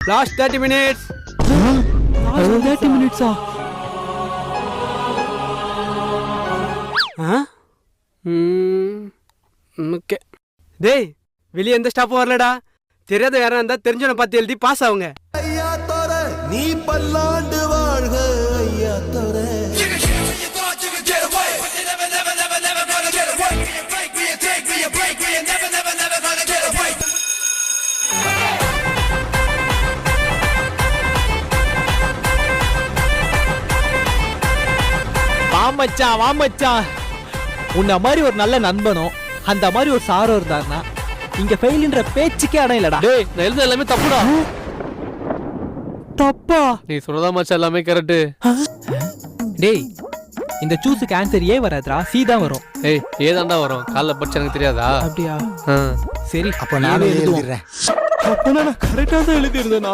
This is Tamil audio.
Last 30 minutes. 30 மினிட்ஸா? ஓகே. டேய், வெளியே எந்த ஸ்டாப்பும் வரலடா. தெரியாத யாரா இருந்தா தெரிஞ்சவனை பார்த்து எழுதி பாஸ் ஆகுங்க. ஐயா தோர நீ பல்லாண்டு வாழ்க ஐயா தோர. வாமச்சான் உன்ன மாதிரி ஒரு நல்ல நண்பனும் அந்த மாதிரி ஒரு சாரோ இருந்தாருன்னா இங்க ஃபெயில்ன்ற பேச்சுக்கே இடம் இல்லடா. டேய், நான் எழுத எல்லாமே தப்புடா. தப்பா? நீ சொல்றதா மச்சான் எல்லாமே கரெக்ட். டேய், இந்த சூஸுக்கு ஆன்சர் ஏ வராதுடா, சி தான் வரும். ஏய், ஏதாண்டா வரும்? காலைல படிச்சு எனக்கு தெரியாதா? அப்படியா? சரி, அப்ப நானே எழுதிடுறேன். அப்ப நான் கரெக்டா தான் எழுதிருந்தேன்.